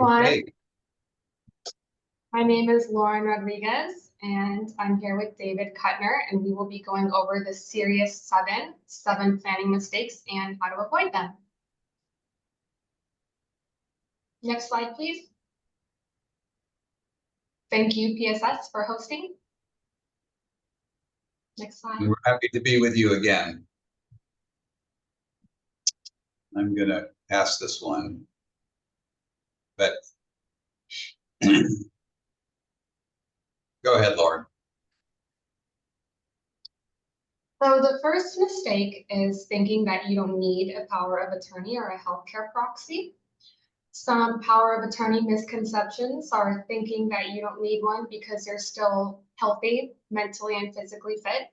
everyone. Okay. My name is Lauryn Rodriguez, and I'm here with David Cutner, and we will be going over the Serious seven planning mistakes and how to avoid them. Next slide, please. Thank you, PSS, for hosting. Next slide. We're happy to be with you again. I'm going to pass this one, but go ahead, Lauryn. So the first mistake is thinking that you don't need a power of attorney or a healthcare proxy. Some power of attorney misconceptions are thinking that you don't need one because you're still healthy, mentally and physically fit.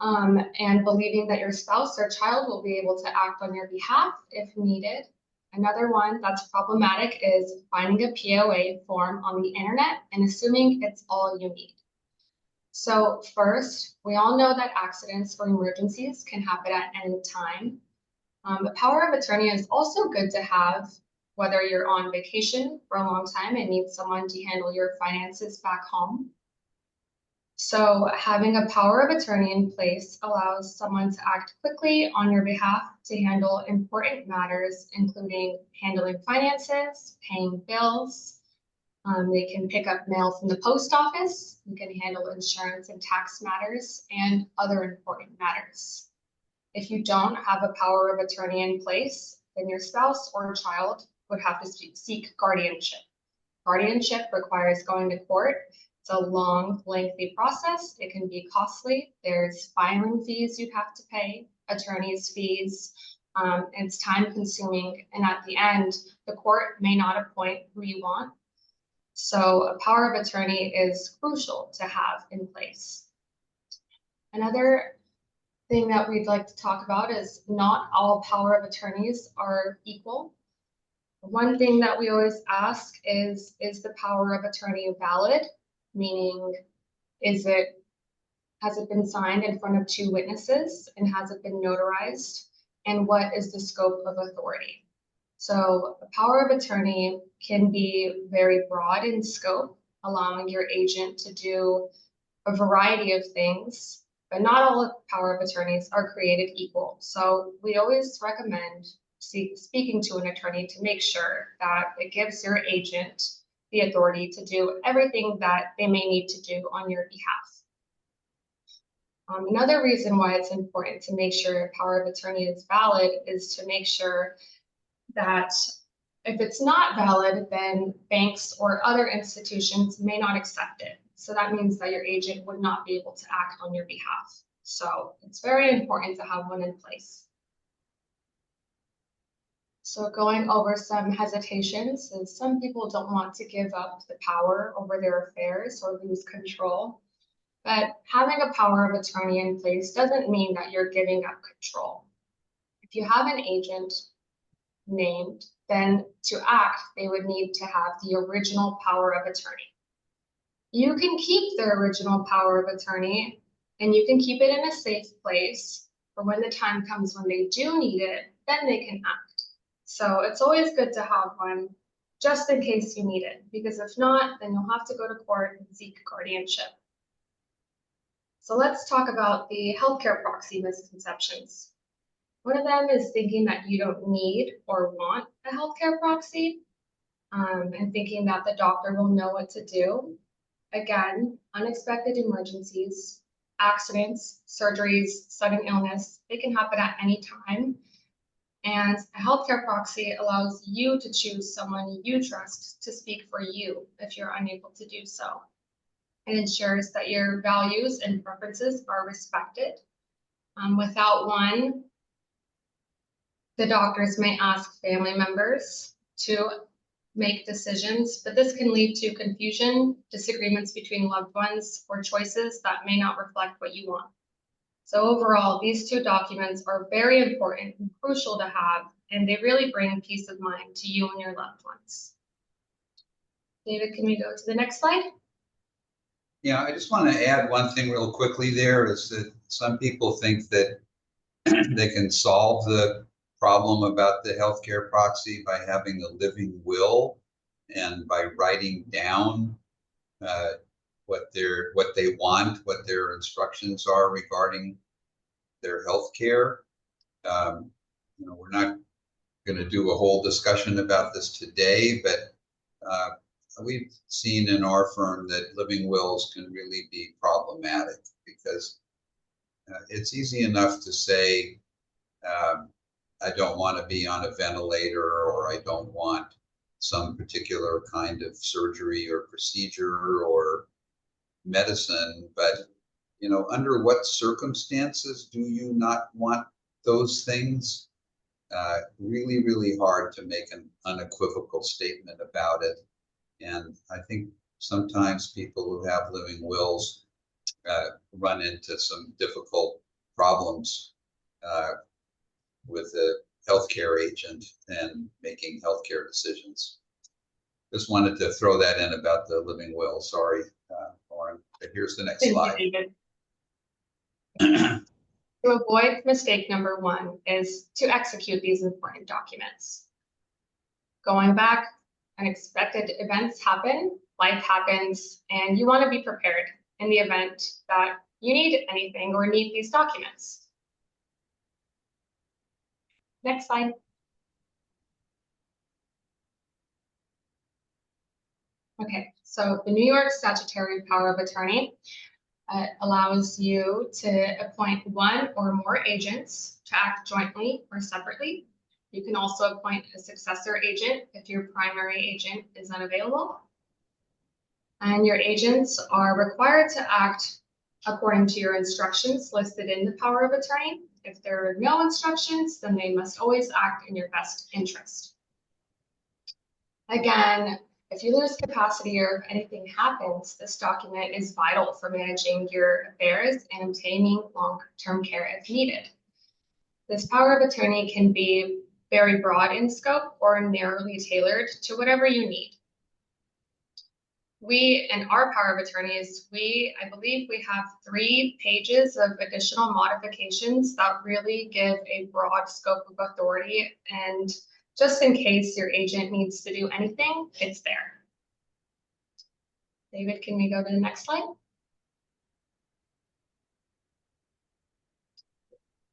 And believing that your spouse or child will be able to act on your behalf if needed. Another one that's problematic is finding a POA form on the internet and assuming it's all you need. So first, we all know that accidents or emergencies can happen at any time. The power of attorney is also good to have whether you're on vacation for a long time and need someone to handle your finances back home. So having a power of attorney in place allows someone to act quickly on your behalf to handle important matters, including handling finances, paying bills. They can pick up mail from the post office. You can handle insurance and tax matters and other important matters. If you don't have a power of attorney in place, then your spouse or child would have to seek guardianship. Guardianship requires going to court. It's a long, lengthy process. It can be costly. There's filing fees you'd have to pay, attorney's fees. It's time consuming. And at the end, the court may not appoint who you want. So a power of attorney is crucial to have in place. Another thing that we'd like to talk about is not all power of attorneys are equal. One thing that we always ask is the power of attorney valid? Meaning, has it been signed in front of two witnesses and has it been notarized? And what is the scope of authority? So a power of attorney can be very broad in scope, allowing your agent to do a variety of things, but not all power of attorneys are created equal. So we always recommend speaking to an attorney to make sure that it gives your agent the authority to do everything that they may need to do on your behalf. Another reason why it's important to make sure a power of attorney is valid is to make sure that if it's not valid, then banks or other institutions may not accept it. So that means that your agent would not be able to act on your behalf. So it's very important to have one in place. So going over some hesitations is some people don't want to give up the power over their affairs or lose control. But having a power of attorney in place doesn't mean that you're giving up control. If you have an agent named, then to act, they would need to have the original power of attorney. You can keep the original power of attorney and you can keep it in a safe place for when the time comes when they do need it, then they can act. So it's always good to have one just in case you need it, because if not, then you'll have to go to court and seek guardianship. So let's talk about the healthcare proxy misconceptions. One of them is thinking that you don't need or want a healthcare proxy and thinking that the doctor will know what to do. Again, unexpected emergencies, accidents, surgeries, sudden illness, they can happen at any time. And a healthcare proxy allows you to choose someone you trust to speak for you if you're unable to do so. It ensures that your values and preferences are respected. Without one, the doctors may ask family members to make decisions, but this can lead to confusion, disagreements between loved ones, or choices that may not reflect what you want. So overall, these two documents are very important and crucial to have, and they really bring peace of mind to you and your loved ones. David, can we go to the next slide? Yeah, I just want to add one thing real quickly there is that some people think that they can solve the problem about the healthcare proxy by having a living will and by writing down what they want, what their instructions are regarding their healthcare. We're not going to do a whole discussion about this today, but we've seen in our firm that living wills can really be problematic because it's easy enough to say, I don't want to be on a ventilator, or I don't want some particular kind of surgery or procedure or medicine, but under what circumstances do you not want those things? Really, really hard to make an unequivocal statement about it. And I think sometimes people who have living wills run into some difficult problems with the healthcare agent and making healthcare decisions. Just wanted to throw that in about the living will. Sorry, Lauryn. Here's the next slide. To avoid mistake number 1 is to execute these important documents. Going back, unexpected events happen, life happens, and you want to be prepared in the event that you need anything or need these documents. Next slide. Okay, so the New York statutory power of attorney allows you to appoint one or more agents to act jointly or separately. You can also appoint a successor agent if your primary agent is unavailable. And your agents are required to act according to your instructions listed in the power of attorney. If there are no instructions, then they must always act in your best interest. Again, if you lose capacity or if anything happens, this document is vital for managing your affairs and obtaining long-term care if needed. This power of attorney can be very broad in scope or narrowly tailored to whatever you need. We, in our power of attorneys, I believe we have 3 pages of additional modifications that really give a broad scope of authority, and just in case your agent needs to do anything, it's there. David, can we go to the next slide?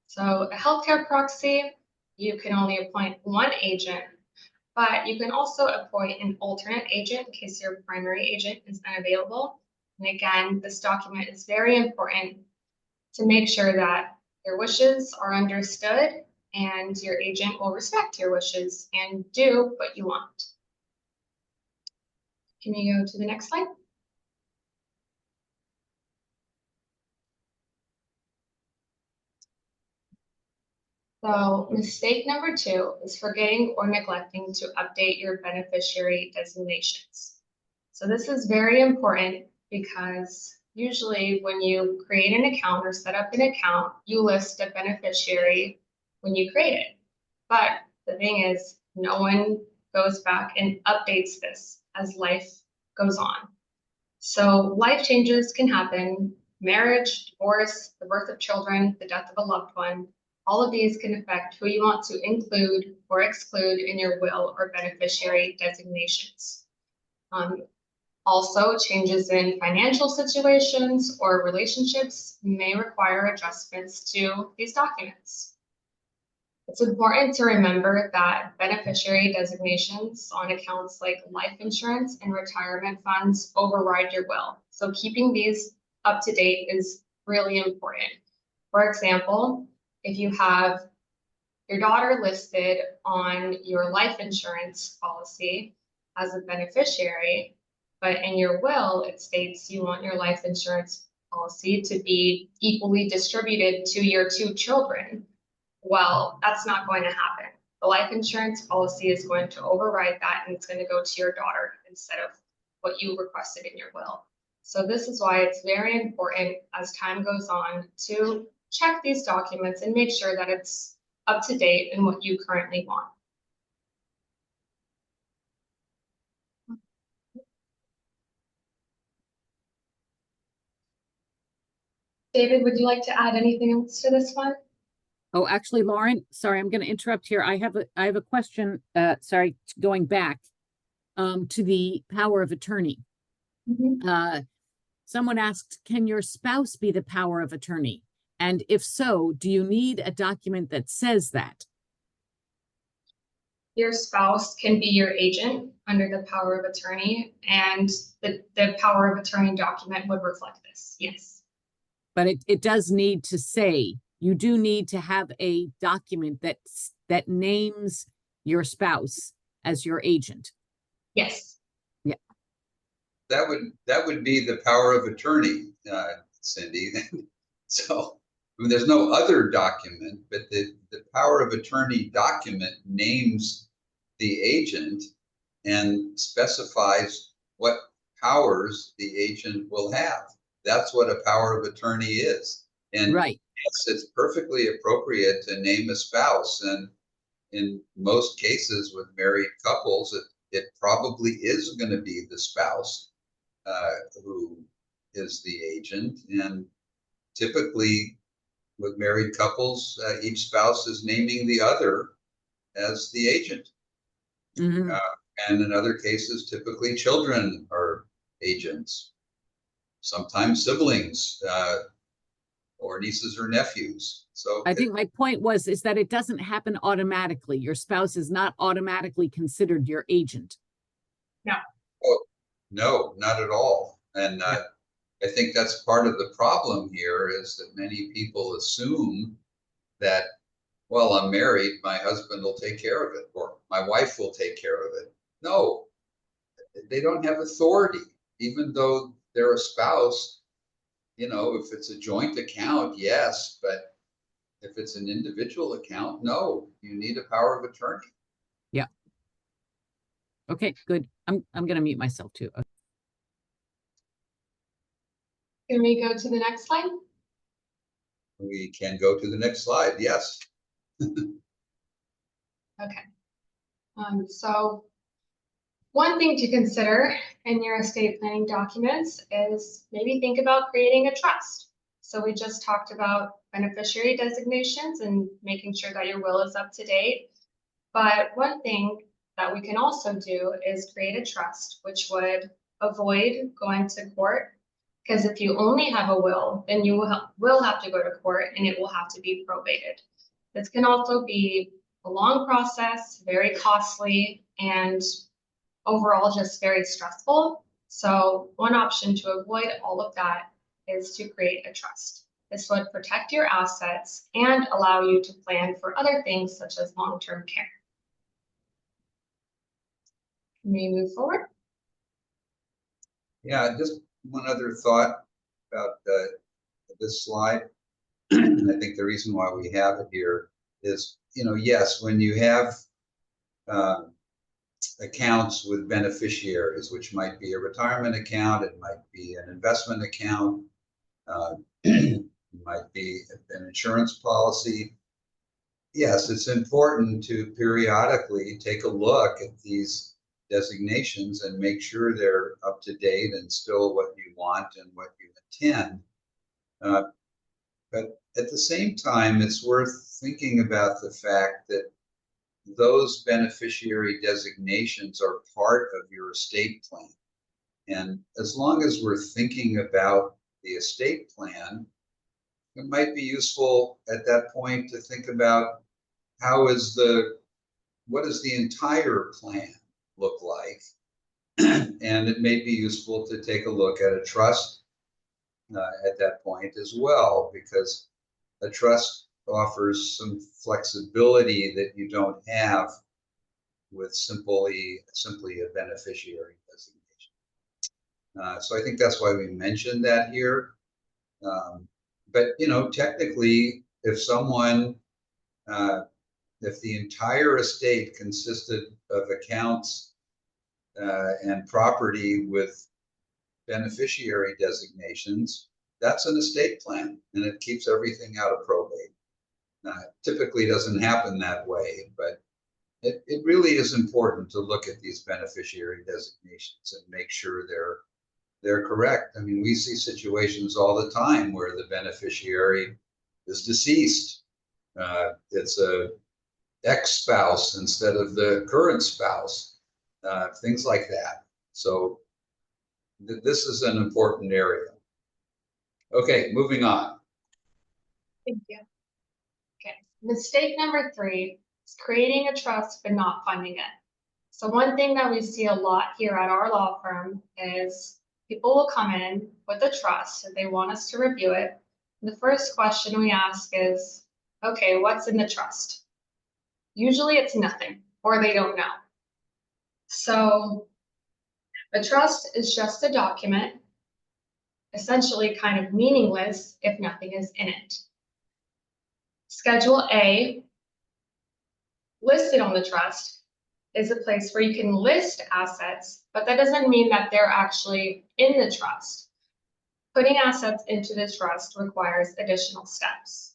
So a healthcare proxy, you can only appoint one agent, but you can also appoint an alternate agent in case your primary agent is unavailable. And again, this document is very important to make sure that your wishes are understood and your agent will respect your wishes and do what you want. Can you go to the next slide? So mistake number 2 is forgetting or neglecting to update your beneficiary designations. So this is very important because usually when you create an account or set up an account, you list a beneficiary when you create it. But the thing is, no one goes back and updates this as life goes on. So life changes can happen: marriage, divorce, the birth of children, the death of a loved one. All of these can affect who you want to include or exclude in your will or beneficiary designations. Also, changes in financial situations or relationships may require adjustments to these documents. It's important to remember that beneficiary designations on accounts like life insurance and retirement funds override your will. So keeping these up to date is really important. For example, if you have your daughter listed on your life insurance policy as a beneficiary, but in your will, it states you want your life insurance policy to be equally distributed to your 2 children. Well, that's not going to happen. The life insurance policy is going to override that, and it's going to go to your daughter instead of what you requested in your will. So this is why it's very important as time goes on to check these documents and make sure that it's up to date in what you currently want. David, would you like to add anything else to this one? Oh, actually, Lauren, sorry, I'm going to interrupt here. I have a question, sorry, going back to the power of attorney. Someone asked, can your spouse be the power of attorney? And if so, do you need a document that says that? Your spouse can be your agent under the power of attorney, and the power of attorney document would reflect this, yes. But it does need to say, you do need to have a document that names your spouse as your agent. Yes. Yeah. That would be the power of attorney, Cindy. So, I mean, there's no other document, but the power of attorney document names the agent and specifies what powers the agent will have. That's what a power of attorney is. And right. Yes, it's perfectly appropriate to name a spouse. And in most cases with married couples, it probably is going to be the spouse who is the agent. And typically with married couples, each spouse is naming the other as the agent. Mm-hmm. And in other cases, typically children are agents, sometimes siblings or nieces or nephews. So I think my point is that it doesn't happen automatically. Your spouse is not automatically considered your agent. No. Oh, no, not at all. And I think that's part of the problem here is that many people assume that, well, I'm married, my husband will take care of it, or my wife will take care of it. No, they don't have authority, even though they're a spouse. You know, if it's a joint account, yes, but if it's an individual account, no, you need a power of attorney. Yeah. Okay, good. I'm going to mute myself too. Okay. Can we go to the next slide? We can go to the next slide. Yes. Okay. So one thing to consider in your estate planning documents is maybe think about creating a trust. So we just talked about beneficiary designations and making sure that your will is up to date. But one thing that we can also do is create a trust, which would avoid going to court. Because if you only have a will, then you will have to go to court and it will have to be probated. This can also be a long process, very costly, and overall just very stressful. So one option to avoid all of that is to create a trust. This would protect your assets and allow you to plan for other things such as long-term care. Can we move forward? Yeah, just one other thought about this slide. I think the reason why we have it here is, you know, yes, when you have accounts with beneficiaries, which might be a retirement account, it might be an investment account, it might be an insurance policy. Yes, it's important to periodically take a look at these designations and make sure they're up to date and still what you want and what you intend. But at the same time, it's worth thinking about the fact that those beneficiary designations are part of your estate plan. And as long as we're thinking about the estate plan, it might be useful at that point to think about what does the entire plan look like? And it may be useful to take a look at a trust at that point as well, because a trust offers some flexibility that you don't have with simply a beneficiary designation. So I think that's why we mentioned that here. But you know, technically, if the entire estate consisted of accounts and property with beneficiary designations, that's an estate plan, and it keeps everything out of probate. Typically doesn't happen that way, but it really is important to look at these beneficiary designations and make sure they're correct. I mean, we see situations all the time where the beneficiary is deceased, It's a ex-spouse instead of the current spouse, things like that. So this is an important area. Okay, moving on. Thank you. Okay, mistake number 3 is creating a trust but not funding it. So one thing that we see a lot here at our law firm is people will come in with a trust and they want us to review it. The first question we ask is, okay, what's in the trust? Usually it's nothing, or they don't know. So a trust is just a document, essentially kind of meaningless if nothing is in it. Schedule A, listed on the trust, is a place where you can list assets, but that doesn't mean that they're actually in the trust. Putting assets into the trust requires additional steps.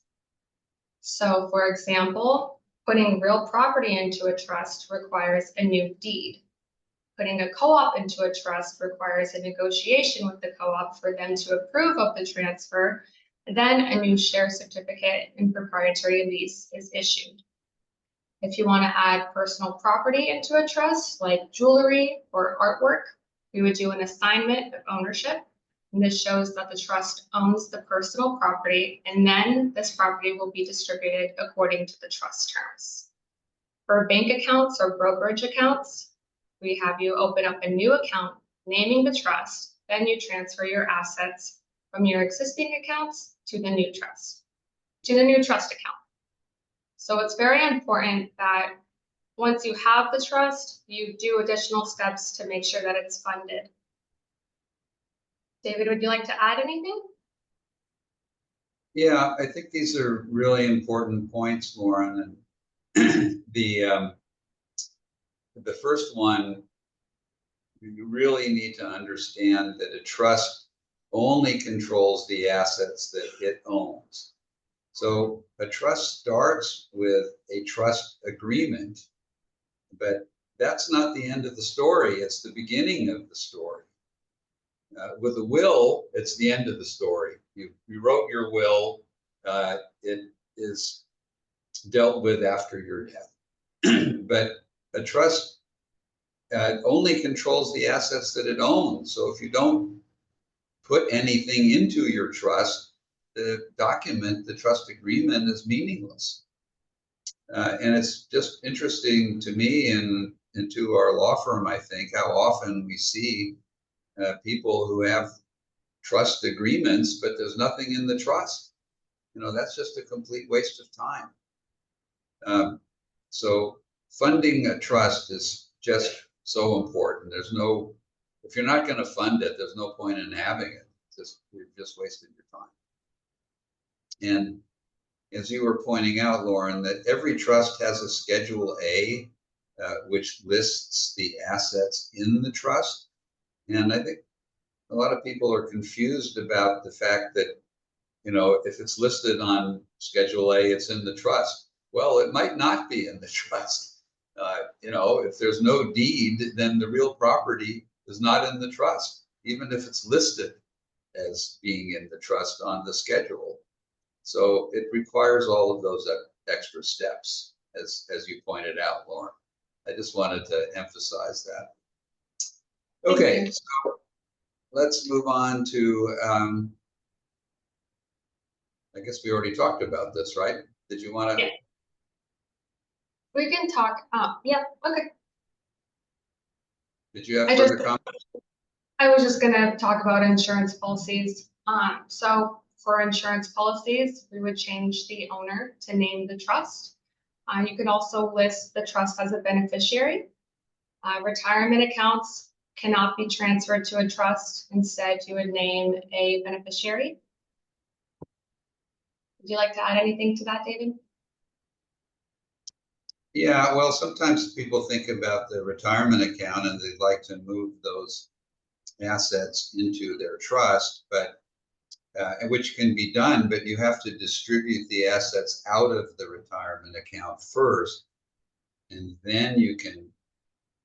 So for example, putting real property into a trust requires a new deed. Putting a co-op into a trust requires a negotiation with the co-op for them to approve of the transfer. Then a new share certificate and proprietary lease is issued. If you want to add personal property into a trust, like jewelry or artwork, we would do an assignment of ownership. And this shows that the trust owns the personal property, and then this property will be distributed according to the trust terms. For bank accounts or brokerage accounts, we have you open up a new account, naming the trust, then you transfer your assets from your existing accounts to the new trust account. So it's very important that once you have the trust, you do additional steps to make sure that it's funded. David, would you like to add anything? Yeah, I think these are really important points, Lauren. And the first one, you really need to understand that a trust only controls the assets that it owns. So a trust starts with a trust agreement, but that's not the end of the story. It's the beginning of the story. With a will, it's the end of the story. You wrote your will. It is dealt with after your death. But a trust only controls the assets that it owns. So if you don't put anything into your trust, the document, the trust agreement, is meaningless. And it's just interesting to me and to our law firm, I think, how often we see people who have trust agreements, but there's nothing in the trust. You know, that's just a complete waste of time. So funding a trust is just so important. If you're not going to fund it, there's no point in having it. You're just wasting your time. And as you were pointing out, Lauren, that every trust has a Schedule A, which lists the assets in the trust. And I think a lot of people are confused about the fact that, you know, if it's listed on Schedule A, it's in the trust. Well, it might not be in the trust. You know, if there's no deed, then the real property is not in the trust, even if it's listed as being in the trust on the schedule. So it requires all of those extra steps, as you pointed out, Lauren. I just wanted to emphasize that. Okay, so let's move on to, I guess we already talked about this, right? Did you want to? Yeah. We can talk, yeah, okay. Did you have further comments? I was just gonna talk about insurance policies. So for insurance policies, we would change the owner to name the trust. You could also list the trust as a beneficiary. Retirement accounts cannot be transferred to a trust. Instead, you would name a beneficiary. Would you like to add anything to that, David? Yeah, well, sometimes people think about the retirement account and they'd like to move those assets into their trust, but which can be done, but you have to distribute the assets out of the retirement account first, and then you can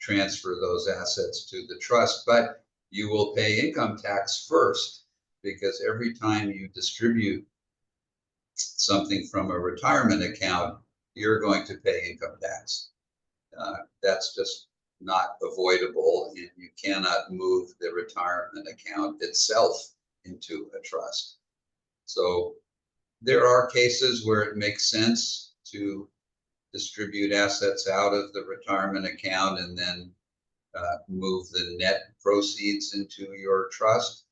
transfer those assets to the trust. But you will pay income tax first, because every time you distribute something from a retirement account, you're going to pay income tax. That's just not avoidable, and you cannot move the retirement account itself into a trust. So there are cases where it makes sense to distribute assets out of the retirement account and then move the net proceeds into your trust.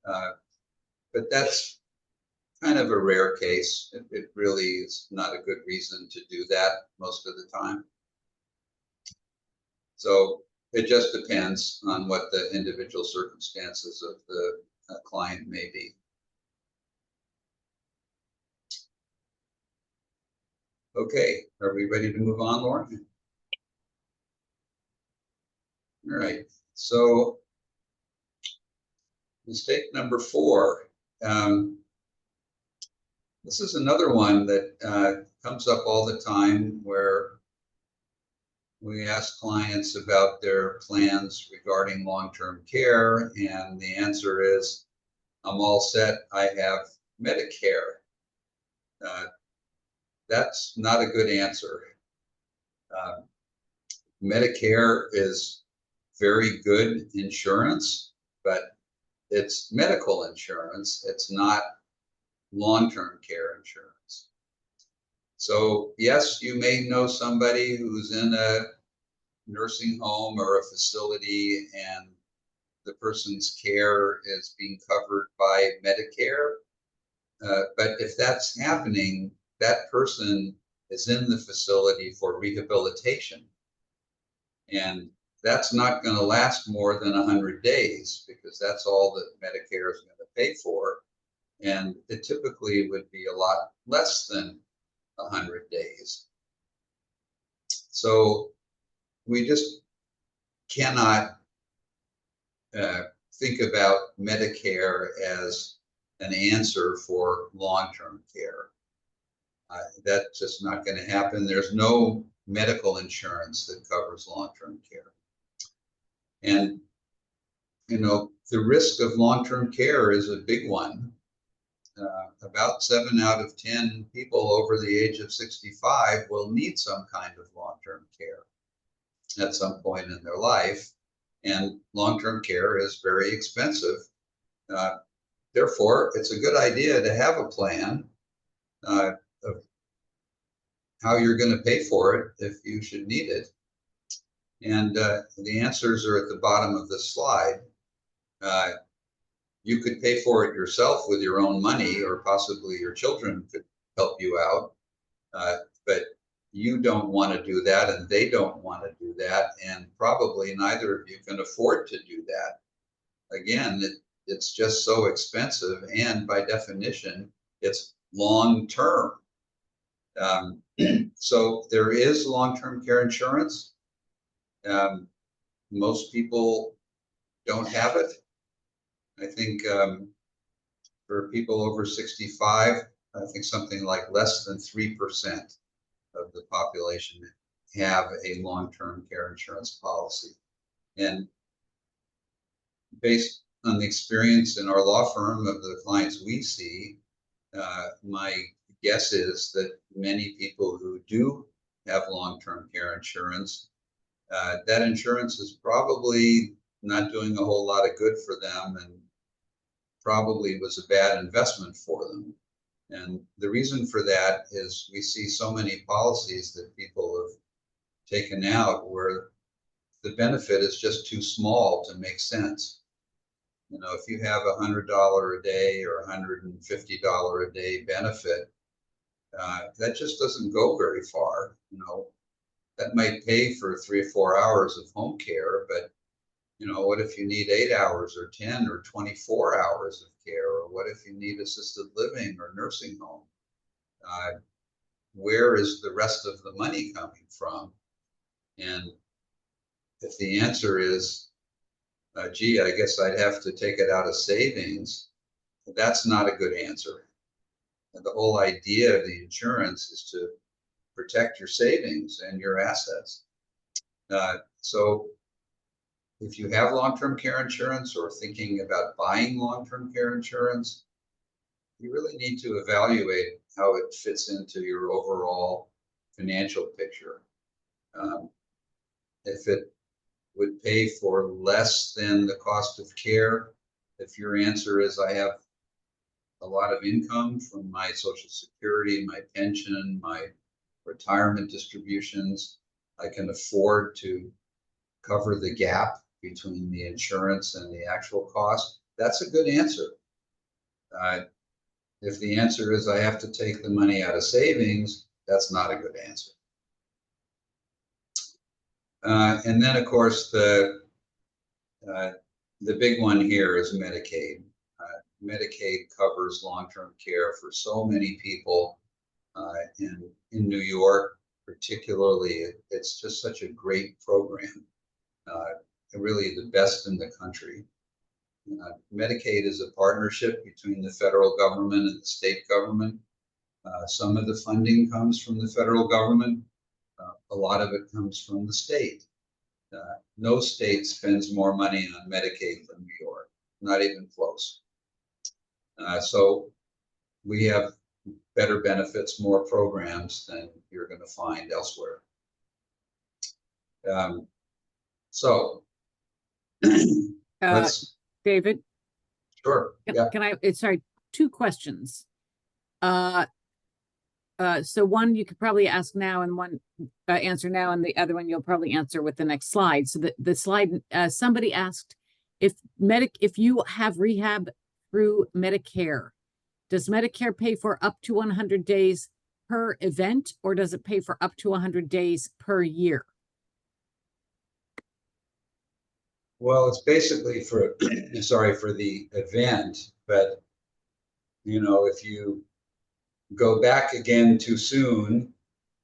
But that's kind of a rare case. It really is not a good reason to do that most of the time. So it just depends on what the individual circumstances of the client may be. Okay, are we ready to move on, Lauryn? All right, so mistake number 4. This is another one that comes up all the time, where we ask clients about their plans regarding long-term care, and the answer is, I'm all set, I have Medicare. That's not a good answer. Medicare is very good insurance, but it's medical insurance. It's not long-term care insurance. So yes, you may know somebody who's in a nursing home or a facility and the person's care is being covered by Medicare. But if that's happening, that person is in the facility for rehabilitation. And that's not going to last more than 100 days, because that's all that Medicare is going to pay for. And it typically would be a lot less than 100 days. So we just cannot think about Medicare as an answer for long-term care. That's just not going to happen. There's no medical insurance that covers long-term care. And, you know, the risk of long-term care is a big one. About 7 out of 10 people over the age of 65 will need some kind of long-term care at some point in their life. And long-term care is very expensive. Therefore, it's a good idea to have a plan of how you're going to pay for it if you should need it. And the answers are at the bottom of the slide. You could pay for it yourself with your own money, or possibly your children could help you out. But you don't want to do that, and they don't want to do that, and probably neither of you can afford to do that. Again, it's just so expensive, and by definition, it's long-term. So there is long-term care insurance. Most people don't have it. I think for people over 65, I think something like less than 3% of the population have a long-term care insurance policy. And based on the experience in our law firm of the clients we see, my guess is that many people who do have long-term care insurance, that insurance is probably not doing a whole lot of good for them, and probably was a bad investment for them. And the reason for that is we see so many policies that people have taken out where the benefit is just too small to make sense. You know, if you have $100 a day or $150 a day benefit, that just doesn't go very far. You know, that might pay for 3 or 4 hours of home care, but you know, what if you need 8 hours or 10 or 24 hours of care? Or what if you need assisted living or nursing home? Where is the rest of the money coming from? And if the answer is, gee, I guess I'd have to take it out of savings, that's not a good answer. And the whole idea of the insurance is to protect your savings and your assets. So if you have long-term care insurance or thinking about buying long-term care insurance, you really need to evaluate how it fits into your overall financial picture. If it would pay for less than the cost of care, if your answer is I have a lot of income from my Social Security, my pension, my retirement distributions, I can afford to cover the gap between the insurance and the actual cost, that's a good answer. If the answer is I have to take the money out of savings, that's not a good answer. And then, of course, the big one here is Medicaid. Medicaid covers long-term care for so many people. In New York, particularly, it's just such a great program. Really the best in the country. Medicaid is a partnership between the federal government and the state government. Some of the funding comes from the federal government. A lot of it comes from the state. No state spends more money on Medicaid than New York, not even close. So we have better benefits, more programs than you're going to find elsewhere. So let's. David? Sure. Yeah. Can I, sorry, two questions. So one you could probably ask now and one answer now, and the other one you'll probably answer with the next slide. So the slide, somebody asked if you have rehab through Medicare, does Medicare pay for up to 100 days per event, or does it pay for up to 100 days per year? Well, it's basically for, sorry, for the event, but, you know, if you go back again too soon,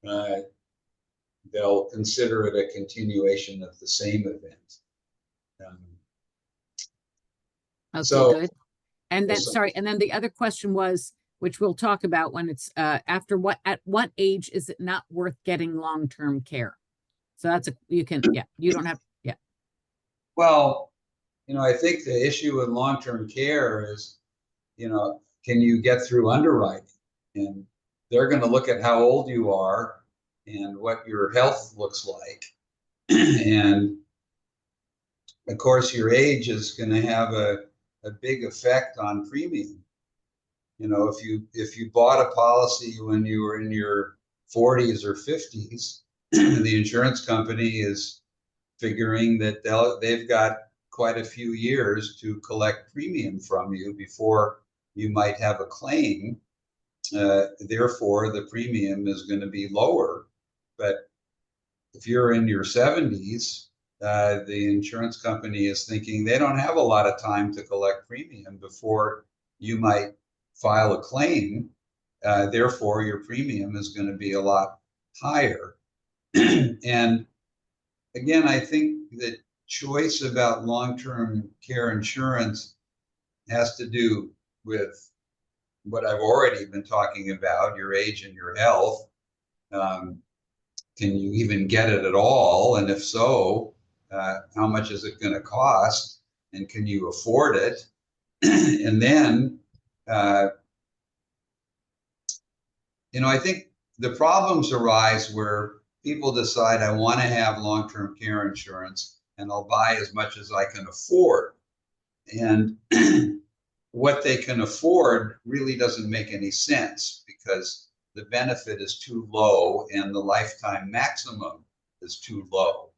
they'll consider it a continuation of the same event. Okay, so, good. And then, sorry, and then the other question was, which we'll talk about when it's at what age is it not worth getting long-term care? So that's you don't have, yeah. Well, you know, I think the issue with long-term care is, you know, can you get through underwriting? And they're going to look at how old you are and what your health looks like. And of course, your age is going to have a big effect on premium. You know, if you bought a policy when you were in your 40s or 50s, the insurance company is figuring that they've got quite a few years to collect premium from you before you might have a claim. Therefore, the premium is going to be lower. But if you're in your 70s, the insurance company is thinking they don't have a lot of time to collect premium before you might file a claim. Therefore, your premium is going to be a lot higher. And again, I think that choice about long-term care insurance has to do with what I've already been talking about, your age and your health. Can you even get it at all? And if so, how much is it going to cost? And can you afford it? And then, you know, I think the problems arise where people decide I want to have long-term care insurance and I'll buy as much as I can afford. And what they can afford really doesn't make any sense because the benefit is too low and the lifetime maximum is too low.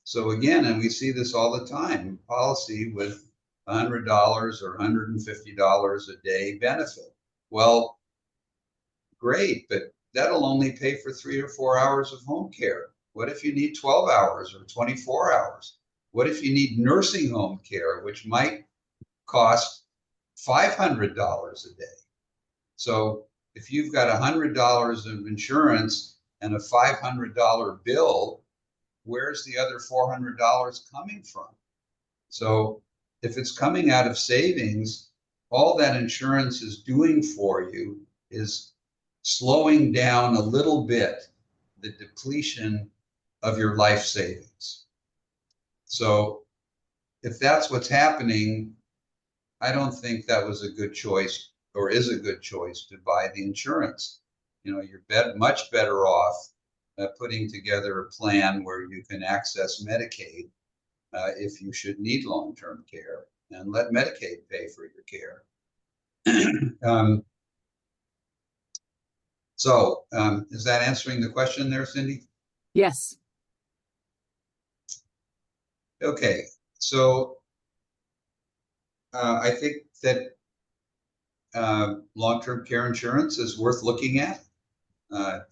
So again, and we see this all the time, policy with $100 or $150 a day benefit. Well, great, but that'll only pay for 3 or 4 hours of home care. What if you need 12 hours or 24 hours? What if you need nursing home care, which might cost $500 a day? So if you've got $100 of insurance and a $500 bill, where's the other $400 coming from? So if it's coming out of savings, all that insurance is doing for you is slowing down a little bit the depletion of your life savings. So if that's what's happening, I don't think that was a good choice or is a good choice to buy the insurance. You know, you're much better off putting together a plan where you can access Medicaid if you should need long-term care, and let Medicaid pay for your care. Is that answering the question there, Cindy? Yes. Okay, so I think that long-term care insurance is worth looking at.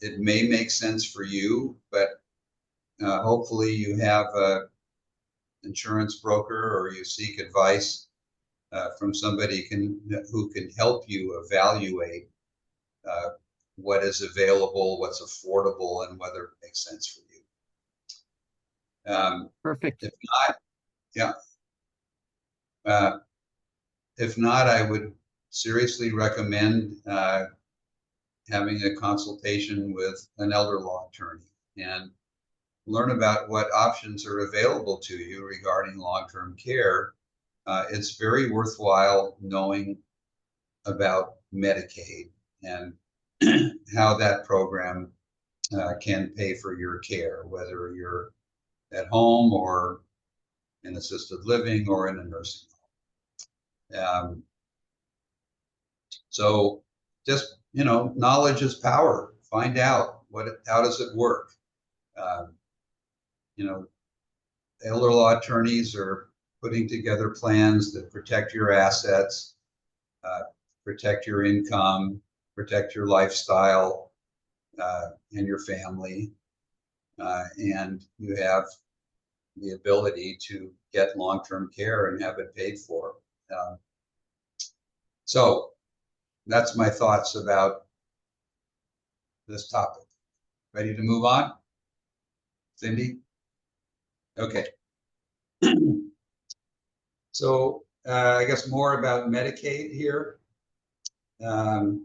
It may make sense for you, but hopefully you have a insurance broker, or you seek advice from somebody who can help you evaluate what is available, what's affordable, and whether it makes sense for you. Perfect. If not, yeah. If not, I would seriously recommend having a consultation with an elder law attorney and learn about what options are available to you regarding long-term care. It's very worthwhile knowing about Medicaid and how that program can pay for your care, whether you're at home or in assisted living or in a nursing home. So just, you know, knowledge is power. Find out how does it work? You know, elder law attorneys are putting together plans that protect your assets, protect your income, protect your lifestyle, and your family. And you have the ability to get long-term care and have it paid for. So that's my thoughts about this topic. Ready to move on? Cindy? Okay. So I guess more about Medicaid here. And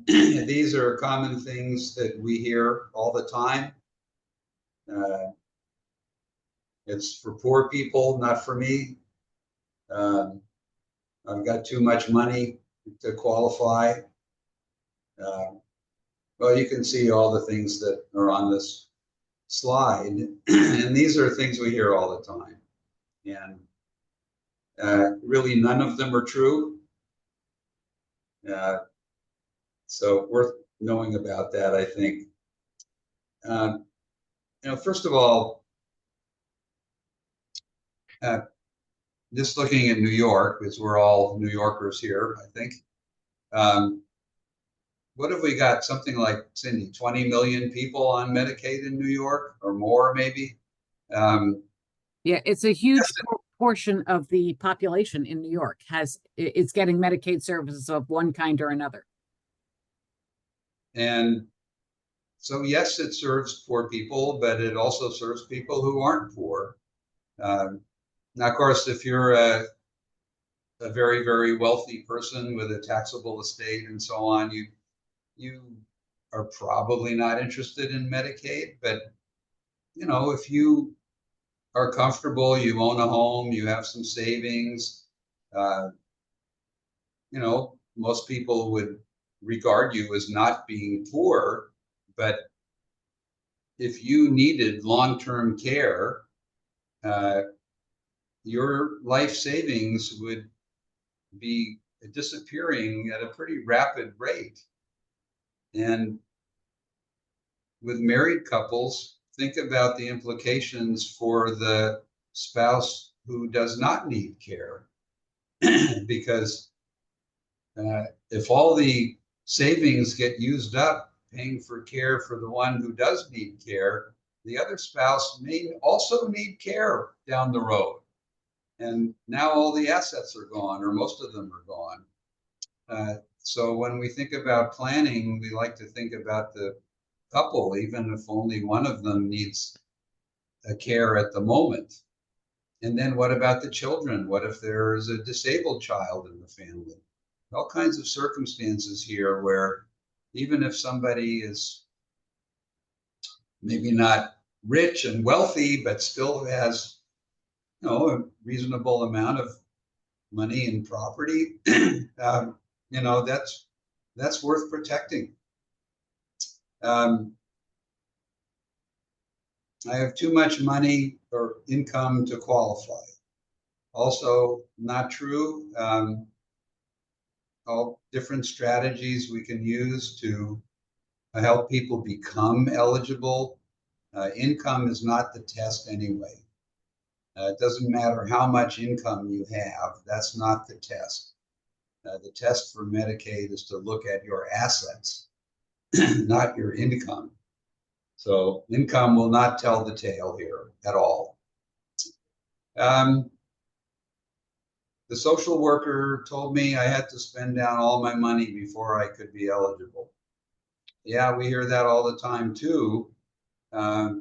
these are common things that we hear all the time. It's for poor people, not for me. I've got too much money to qualify. Well, you can see all the things that are on this slide, and these are things we hear all the time. And really, none of them are true. So worth knowing about that, I think. You know, first of all, just looking at New York, because we're all New Yorkers here, I think. What have we got? Something like, Cindy, 20 million people on Medicaid in New York, or more maybe? Yeah, it's a huge portion of the population in New York is getting Medicaid services of one kind or another. And so, yes, it serves poor people, but it also serves people who aren't poor. Now, of course, if you're a very, very wealthy person with a taxable estate and so on, you are probably not interested in Medicaid. But, you know, if you are comfortable, you own a home, you have some savings, you know, most people would regard you as not being poor. But if you needed long-term care, your life savings would be disappearing at a pretty rapid rate. And with married couples, think about the implications for the spouse who does not need care. Because if all the savings get used up paying for care for the one who does need care, the other spouse may also need care down the road. And now all the assets are gone, or most of them are gone. So when we think about planning, we like to think about the couple, even if only one of them needs a care at the moment. And then what about the children? What if there is a disabled child in the family? All kinds of circumstances here where even if somebody is maybe not rich and wealthy, but still has, you know, a reasonable amount of money and property, you know, that's worth protecting. I have too much money or income to qualify. Also not true. All different strategies we can use to help people become eligible. Income is not the test anyway. It doesn't matter how much income you have. That's not the test. The test for Medicaid is to look at your assets, not your income. So income will not tell the tale here at all. The social worker told me I had to spend down all my money before I could be eligible. Yeah, we hear that all the time too. The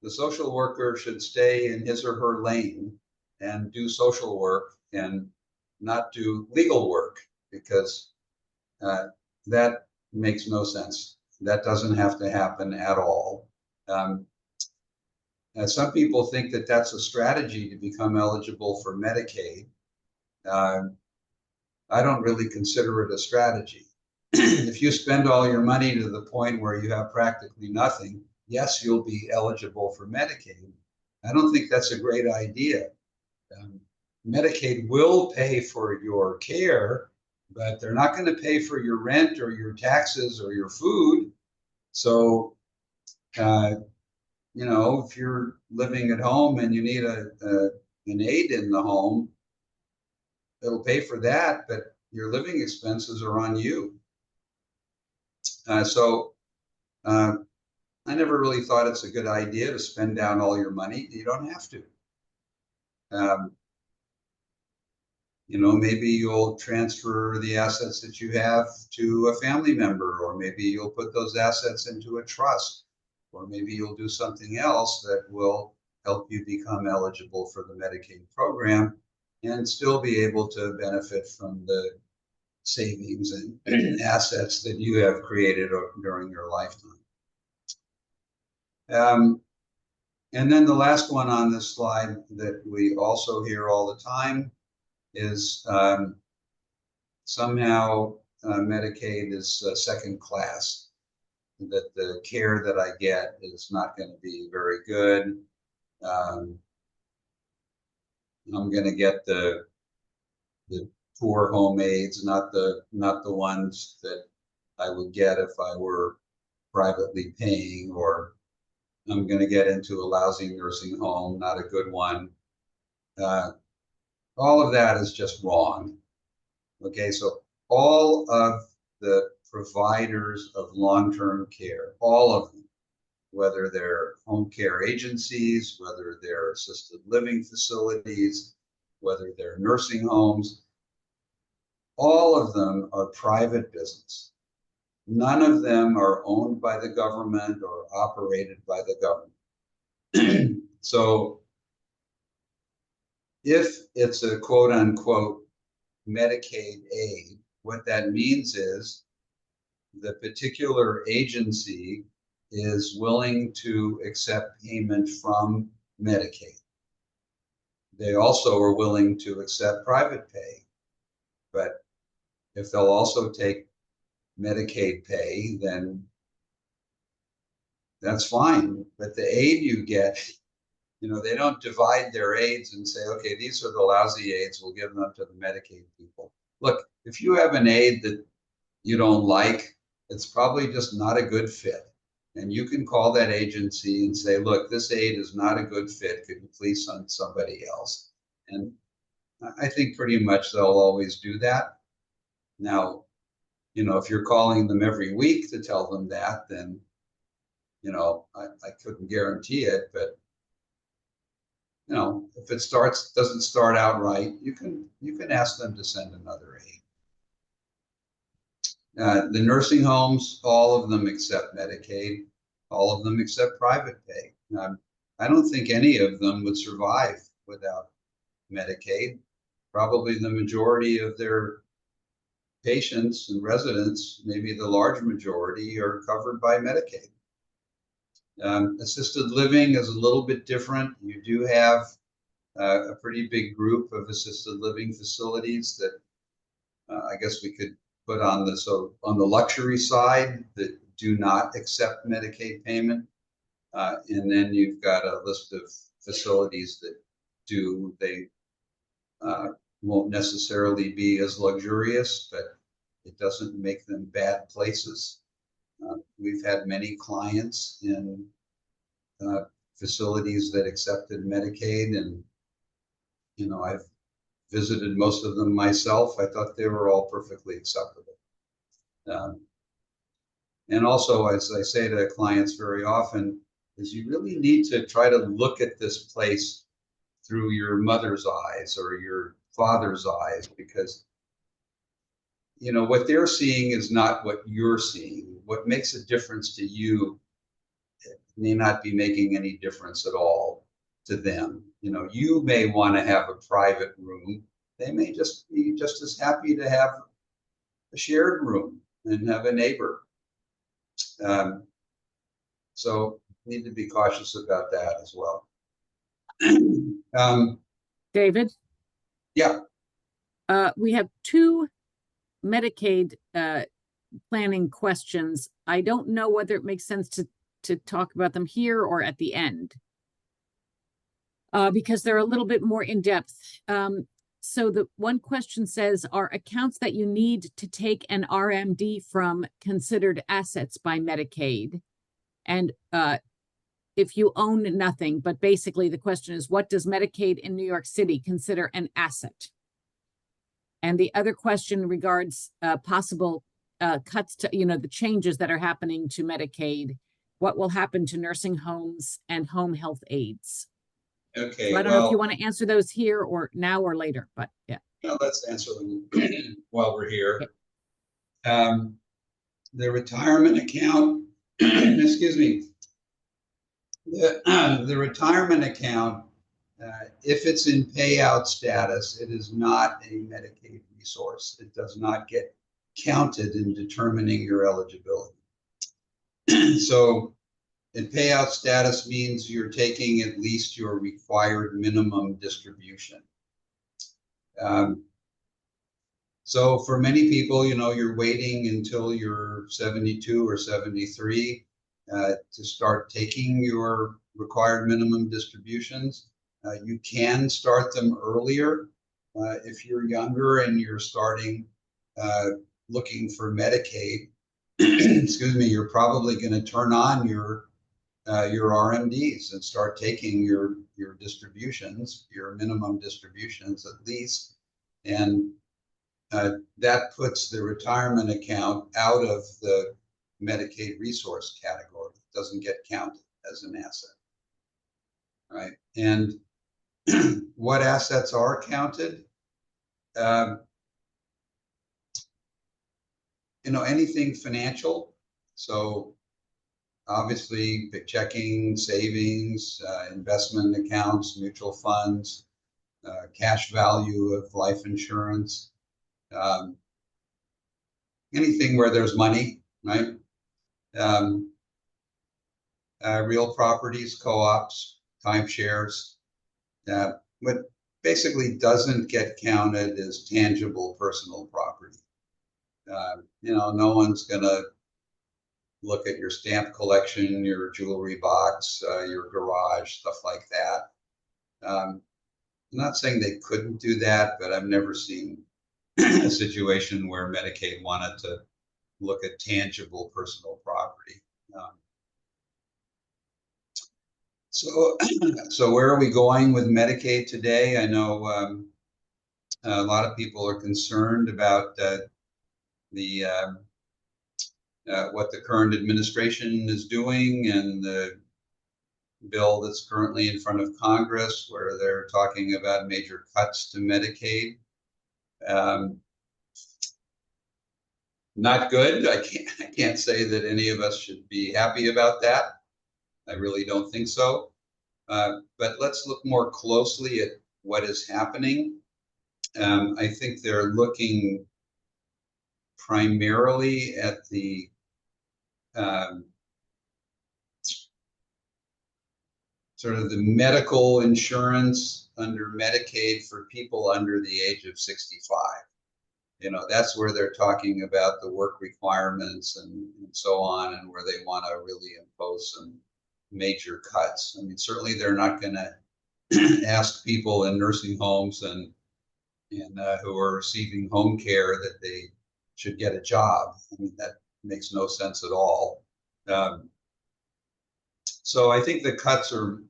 social worker should stay in his or her lane and do social work and not do legal work, because that makes no sense. That doesn't have to happen at all. Some people think that that's a strategy to become eligible for Medicaid. I don't really consider it a strategy. If you spend all your money to the point where you have practically nothing, yes, you'll be eligible for Medicaid. I don't think that's a great idea. Medicaid will pay for your care, but they're not going to pay for your rent or your taxes or your food. So, you know, if you're living at home and you need an aide in the home, it'll pay for that, but your living expenses are on you. I never really thought it's a good idea to spend down all your money. You don't have to. You know, maybe you'll transfer the assets that you have to a family member, or maybe you'll put those assets into a trust, or maybe you'll do something else that will help you become eligible for the Medicaid program and still be able to benefit from the savings and assets that you have created during your lifetime. And then the last one on this slide that we also hear all the time is somehow Medicaid is second class, that the care that I get is not going to be very good. I'm going to get the poor home aides, not the ones that I would get if I were privately paying, or I'm going to get into a lousy nursing home, not a good one. All of that is just wrong. Okay, so all of the providers of long-term care, all of them, whether they're home care agencies, whether they're assisted living facilities, whether they're nursing homes, all of them are private business. None of them are owned by the government or operated by the government. So if it's a quote unquote Medicaid aid, what that means is the particular agency is willing to accept payment from Medicaid. They also are willing to accept private pay, but if they'll also take Medicaid pay, then that's fine. But the aid you get, you know, they don't divide their aids and say, okay, these are the lousy aids, we'll give them to the Medicaid people. Look, if you have an aid that you don't like, it's probably just not a good fit. And you can call that agency and say, look, this aid is not a good fit. Could you please send somebody else? And I think pretty much they'll always do that. Now, you know, if you're calling them every week to tell them that, then, you know, I couldn't guarantee it, but you know, if it doesn't start out right, you can ask them to send another aid. The nursing homes, all of them accept Medicaid, all of them accept private pay. I don't think any of them would survive without Medicaid. Probably the majority of their patients and residents, maybe the large majority, are covered by Medicaid. Assisted living is a little bit different. You do have a pretty big group of assisted living facilities that I guess we could put on on the luxury side that do not accept Medicaid payment. And then you've got a list of facilities that do. They won't necessarily be as luxurious, but it doesn't make them bad places. We've had many clients in facilities that accepted Medicaid, and I've visited most of them myself. I thought they were all perfectly acceptable. And also, as I say to clients very often, is you really need to try to look at this place through your mother's eyes or your father's eyes, because what they're seeing is not what you're seeing. What makes a difference to you may not be making any difference at all to them. You may want to have a private room. They may just be just as happy to have a shared room and have a neighbor. So need to be cautious about that as well. David? Yeah. We have two Medicaid planning questions. I don't know whether it makes sense to talk about them here or at the end, because they're a little bit more in depth. So the one question says, are accounts that you need to take an RMD from considered assets by Medicaid? And if you own nothing, but basically the question is, what does Medicaid in New York City consider an asset? And the other question regards possible cuts to, the changes that are happening to Medicaid. What will happen to nursing homes and home health aides? Okay. So I don't know if you want to answer those here or now or later, but yeah. No, let's answer them while we're here. Okay. The retirement account, excuse me, the retirement account, if it's in payout status, it is not a Medicaid resource. It does not get counted in determining your eligibility. So in payout status means you're taking at least your required minimum distribution. So for many people, you're waiting until you're 72 or 73 to start taking your required minimum distributions. You can start them earlier if you're younger and you're starting looking for Medicaid. Excuse me, you're probably going to turn on your RMDs and start taking your distributions, your minimum distributions at least, and that puts the retirement account out of the Medicaid resource category. It doesn't get counted as an asset, right? And what assets are counted? Anything financial. So obviously checking, savings, investment accounts, mutual funds, cash value of life insurance, anything where there's money, right? Real properties, co-ops, timeshares. What basically doesn't get counted as tangible personal property. No one's going to look at your stamp collection, your jewelry box, your garage, stuff like that. I'm not saying they couldn't do that, but I've never seen a situation where Medicaid wanted to look at tangible personal property. So where are we going with Medicaid today? I know a lot of people are concerned about what the current administration is doing and the bill that's currently in front of Congress, where they're talking about major cuts to Medicaid. Not good. I can't say that any of us should be happy about that. I really don't think so. But let's look more closely at what is happening. I think they're looking primarily at the sort of the medical insurance under Medicaid for people under the age of 65. That's where they're talking about the work requirements and so on, and where they want to really impose some major cuts. I mean, certainly they're not going to ask people in nursing homes and who are receiving home care that they should get a job. I mean, that makes no sense at all. So I think the cuts are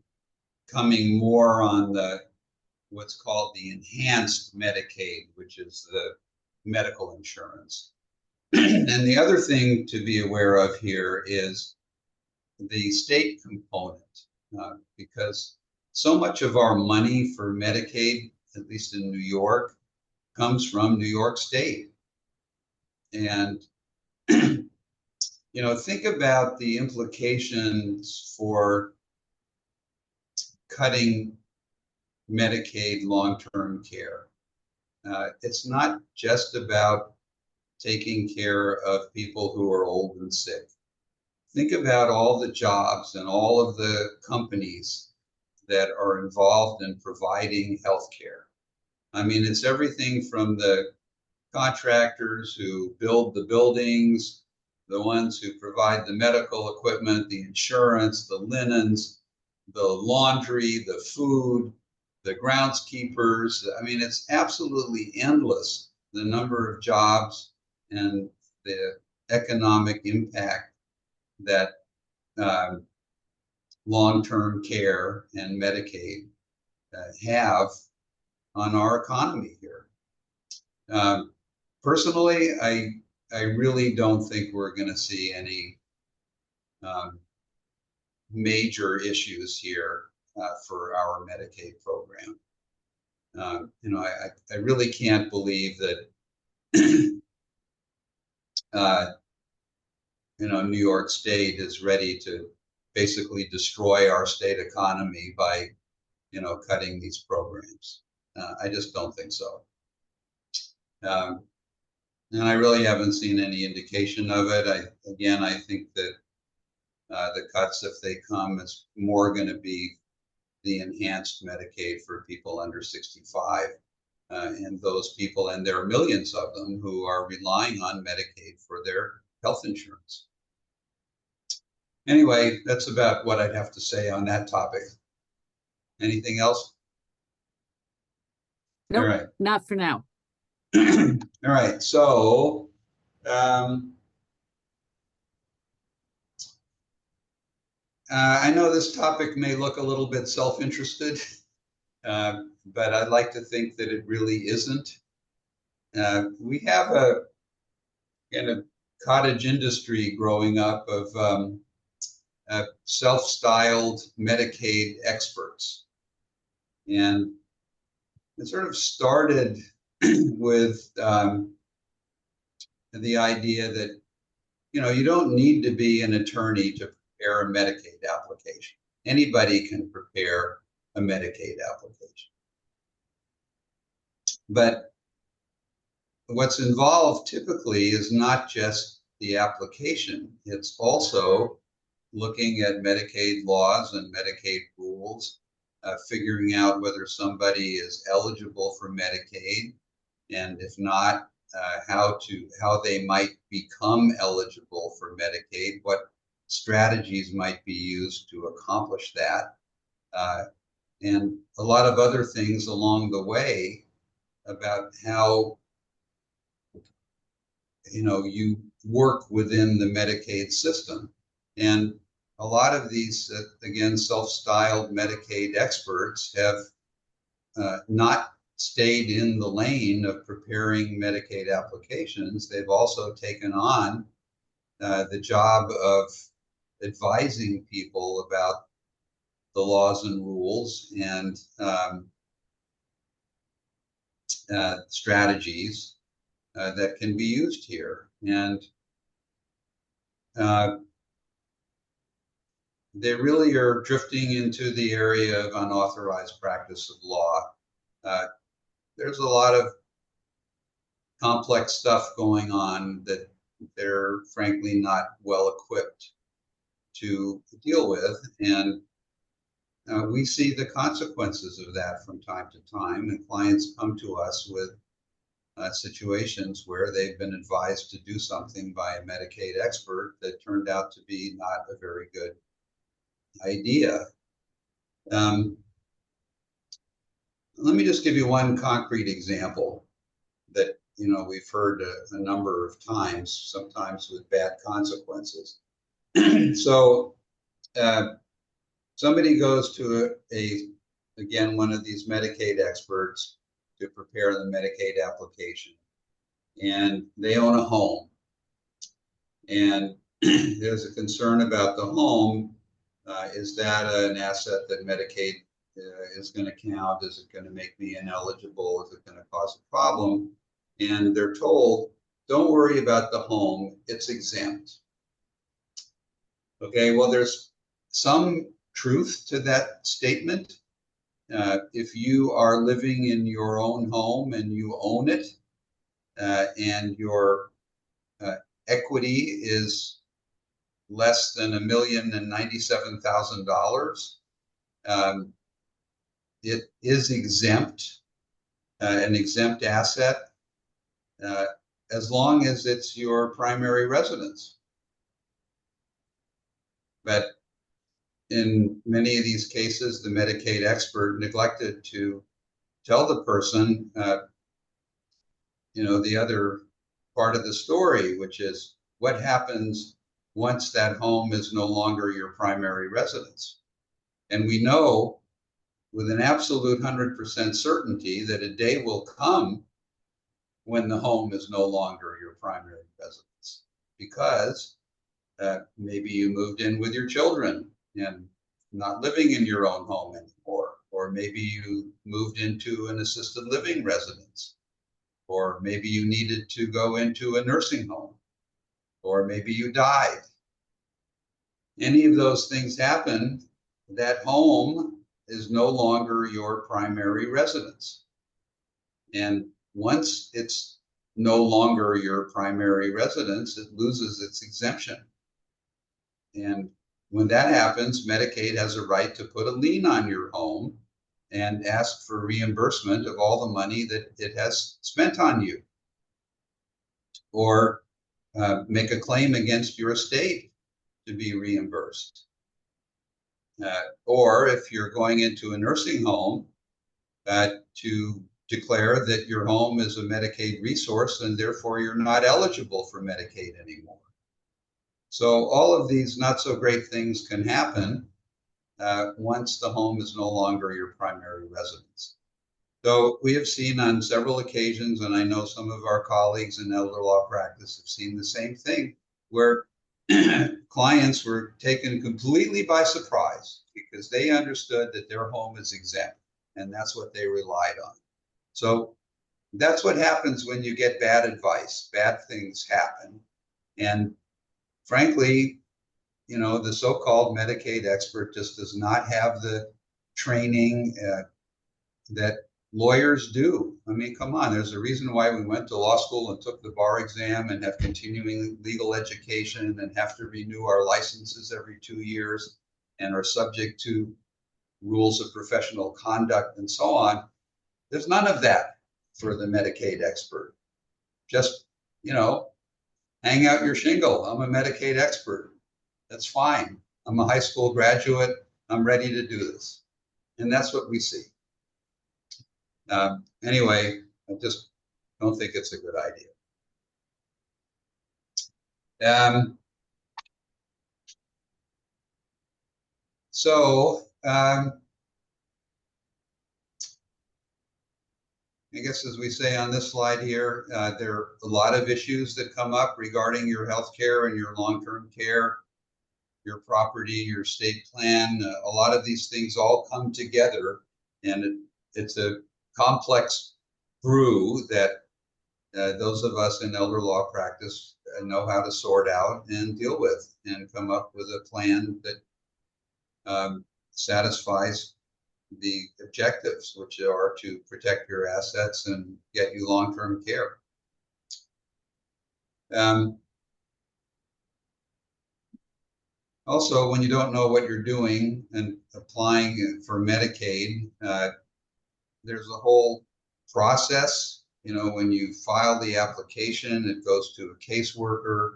coming more on what's called the enhanced Medicaid, which is the medical insurance. And the other thing to be aware of here is the state component, because so much of our money for Medicaid, at least in New York, comes from New York State. And think about the implications for cutting Medicaid long-term care. It's not just about taking care of people who are old and sick. Think about all the jobs and all of the companies that are involved in providing health care. I mean, it's everything from the contractors who build the buildings, the ones who provide the medical equipment, the insurance, the linens, the laundry, the food, the groundskeepers. I mean, it's absolutely endless, the number of jobs and the economic impact that long-term care and Medicaid have on our economy here. Personally, I really don't think we're going to see any major issues here for our Medicaid program. I really can't believe that New York State is ready to basically destroy our state economy by cutting these programs. I just don't think so. And I really haven't seen any indication of it. I think that the cuts, if they come, it's more going to be the enhanced Medicaid for people under 65, and those people, and there are millions of them who are relying on Medicaid for their health insurance. Anyway, that's about what I'd have to say on that topic. Anything else? Nope, all right. Not for now. All right, so I know this topic may look a little bit self-interested, but I'd like to think that it really isn't. We have a kind of cottage industry growing up of self-styled Medicaid experts. And it sort of started with the idea that, you don't need to be an attorney to prepare a Medicaid application. Anybody can prepare a Medicaid application. But what's involved typically is not just the application. It's also looking at Medicaid laws and Medicaid rules, figuring out whether somebody is eligible for Medicaid, and if not, how they might become eligible for Medicaid, what strategies might be used to accomplish that, and a lot of other things along the way about how you work within the Medicaid system. And a lot of these, again, self-styled Medicaid experts have not stayed in the lane of preparing Medicaid applications. They've also taken on the job of advising people about the laws and rules and strategies that can be used here. And they really are drifting into the area of unauthorized practice of law. There's a lot of complex stuff going on that they're frankly not well equipped to deal with. And we see the consequences of that from time to time, and clients come to us with situations where they've been advised to do something by a Medicaid expert that turned out to be not a very good idea. Let me just give you one concrete example that we've heard a number of times, sometimes with bad consequences. So somebody goes to again, one of these Medicaid experts to prepare the Medicaid application, and they own a home, and there's a concern about the home. Is that an asset that Medicaid is going to count? Is it going to make me ineligible? Is it going to cause a problem? And they're told, don't worry about the home, it's exempt. Okay, well, there's some truth to that statement. If you are living in your own home and you own it, and your equity is less than $1,097,000, it is exempt, an exempt asset, as long as it's your primary residence. But in many of these cases, the Medicaid expert neglected to tell the person, the other part of the story, which is what happens once that home is no longer your primary residence. And we know with an absolute 100% certainty that a day will come when the home is no longer your primary residence, because maybe you moved in with your children and not living in your own home anymore, or maybe you moved into an assisted living residence, or maybe you needed to go into a nursing home, or maybe you died. Any of those things happen, that home is no longer your primary residence. And once it's no longer your primary residence, it loses its exemption. And when that happens, Medicaid has a right to put a lien on your home and ask for reimbursement of all the money that it has spent on you, or make a claim against your estate to be reimbursed. Or if you're going into a nursing home, to declare that your home is a Medicaid resource and therefore you're not eligible for Medicaid anymore. So all of these not so great things can happen once the home is no longer your primary residence. So we have seen on several occasions, and I know some of our colleagues in elder law practice have seen the same thing, where clients were taken completely by surprise because they understood that their home is exempt, and that's what they relied on. So that's what happens when you get bad advice. Bad things happen. And frankly, the so-called Medicaid expert just does not have the training that lawyers do. I mean, come on, there's a reason why we went to law school and took the bar exam and have continuing legal education and have to renew our licenses every 2 years and are subject to rules of professional conduct and so on. There's none of that for the Medicaid expert. Just, hang out your shingle. I'm a Medicaid expert. That's fine. I'm a high school graduate. I'm ready to do this. And that's what we see. Anyway, I just don't think it's a good idea. I guess as we say on this slide here, there are a lot of issues that come up regarding your health care and your long-term care, your property, your state plan. A lot of these things all come together, and it's a complex brew that those of us in elder law practice know how to sort out and deal with and come up with a plan that satisfies the objectives, which are to protect your assets and get you long-term care. Also, when you don't know what you're doing and applying for Medicaid, there's a whole process. You know, when you file the application, it goes to a caseworker.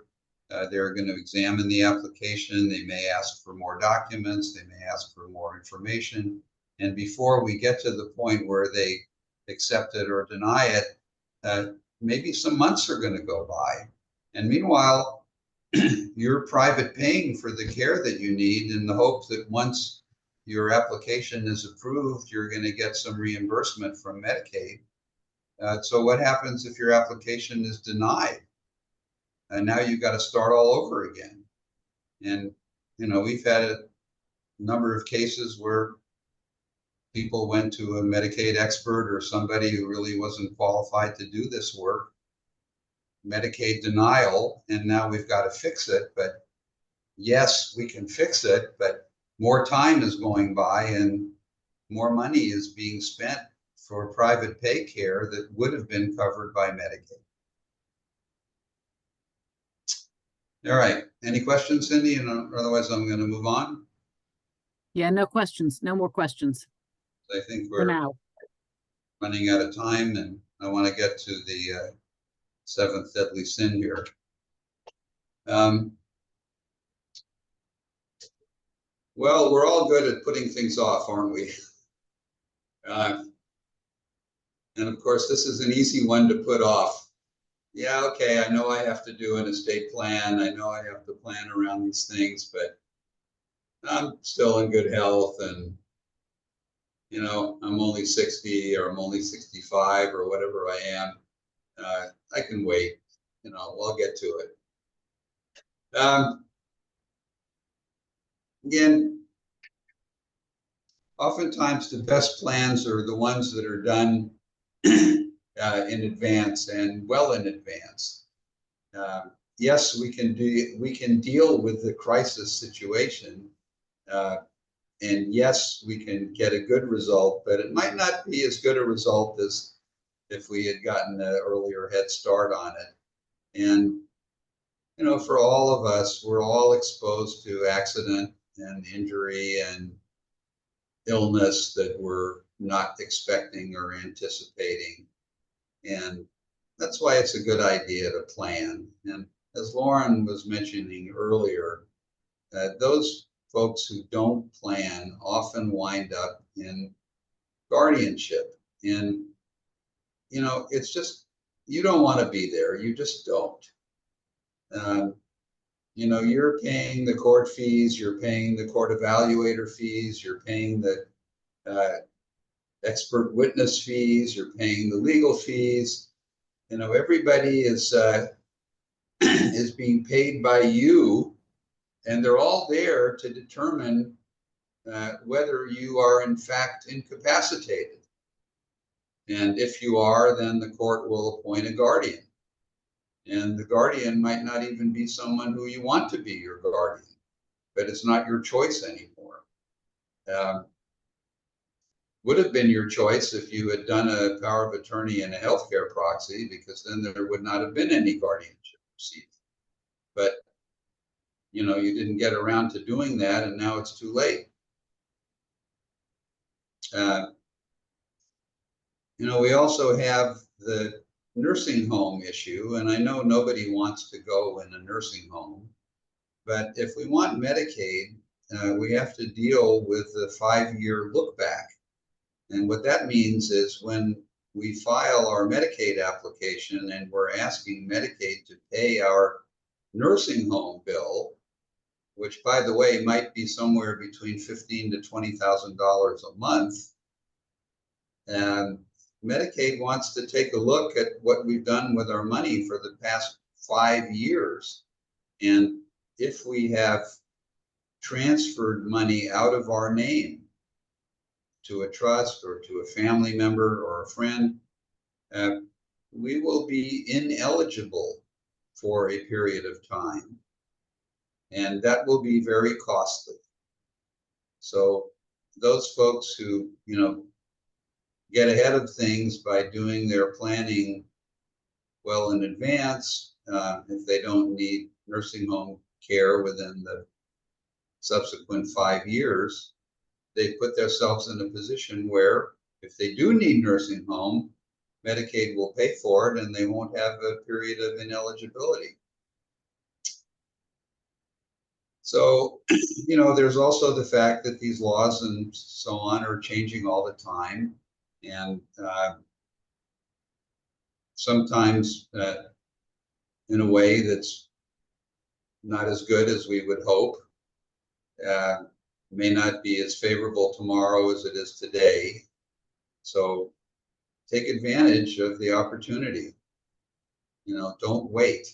They're going to examine the application. They may ask for more documents. They may ask for more information. And before we get to the point where they accept it or deny it, maybe some months are going to go by. And meanwhile, you're private paying for the care that you need in the hope that once your application is approved, you're going to get some reimbursement from Medicaid. So what happens if your application is denied? And now you've got to start all over again. And, you know, we've had a number of cases where people went to a Medicaid expert or somebody who really wasn't qualified to do this work, Medicaid denial, and now we've got to fix it. But yes, we can fix it, but more time is going by and more money is being spent for private pay care that would have been covered by Medicaid. All right. Any questions, Cindy? And otherwise, I'm going to move on. Yeah, no questions. No more questions I think for we're now. running out of time, and I want to get to the seventh deadly sin here. Well, we're all good at putting things off, aren't we? And of course, this is an easy one to put off. Yeah, okay, I know I have to do an estate plan. I know I have to plan around these things, but I'm still in good health, and you know, I'm only 60 or I'm only 65 or whatever I am. I can wait, you know, we'll get to it. Again, oftentimes the best plans are the ones that are done in advance and well in advance. Yes, we can deal with the crisis situation, and yes, we can get a good result, but it might not be as good a result as if we had gotten an earlier head start on it. And you know, for all of us, we're all exposed to accident and injury and illness that we're not expecting or anticipating. And that's why it's a good idea to plan. And as Lauryn was mentioning earlier, those folks who don't plan often wind up in guardianship. And, you know, it's just, you don't want to be there. You just don't. You know, you're paying the court fees, you're paying the court evaluator fees, you're paying the expert witness fees, you're paying the legal fees. You know, everybody is is being paid by you, and they're all there to determine whether you are in fact incapacitated. And if you are, then the court will appoint a guardian. And the guardian might not even be someone who you want to be your guardian, but it's not your choice anymore. Would have been your choice if you had done a power of attorney and a healthcare proxy, because then there would not have been any guardianship proceeding. But you know, you didn't get around to doing that, and now it's too late. You know, we also have the nursing home issue, and I know nobody wants to go in a nursing home, but if we want Medicaid, we have to deal with the 5-year look back. And what that means is when we file our Medicaid application and we're asking Medicaid to pay our nursing home bill, which by the way might be somewhere between $15,000 to $20,000 a month, and Medicaid wants to take a look at what we've done with our money for the past 5 years. And if we have transferred money out of our name to a trust or to a family member or a friend, we will be ineligible for a period of time. And that will be very costly. So those folks who, you know, get ahead of things by doing their planning well in advance, if they don't need nursing home care within the subsequent 5 years, they put themselves in a position where if they do need nursing home, Medicaid will pay for it and they won't have a period of ineligibility. So, there's also the fact that these laws and so on are changing all the time. And sometimes in a way that's not as good as we would hope. May not be as favorable tomorrow as it is today. So take advantage of the opportunity. Don't wait.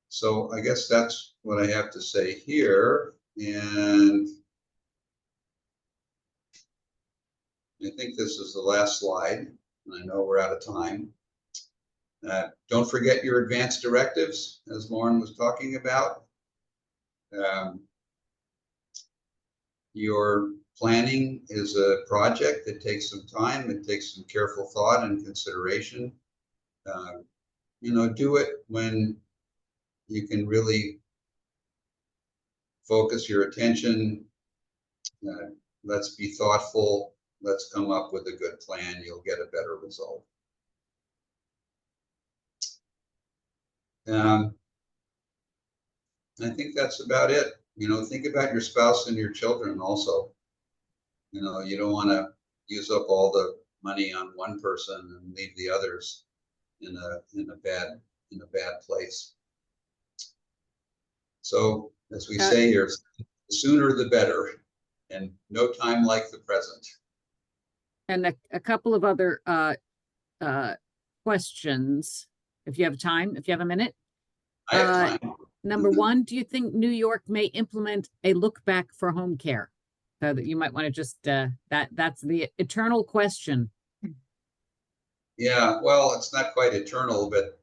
So I guess that's what I have to say here. And I think this is the last slide. I know we're out of time. Don't forget your advanced directives, as Lauryn was talking about. Your planning is a project that takes some time. It takes some careful thought and consideration. Do it when you can really focus your attention. Let's be thoughtful. Let's come up with a good plan. You'll get a better result. I think that's about it. Think about your spouse and your children also. You don't want to use up all the money on one person and leave the others in a bad place. So as we say here, the sooner the better, and no time like the present. And a couple of other questions, if you have time, if you have a minute. I have time. Number one, do you think New York may implement a look back for home care? So that you might want to just, that's the eternal question. Yeah, well, it's not quite eternal, but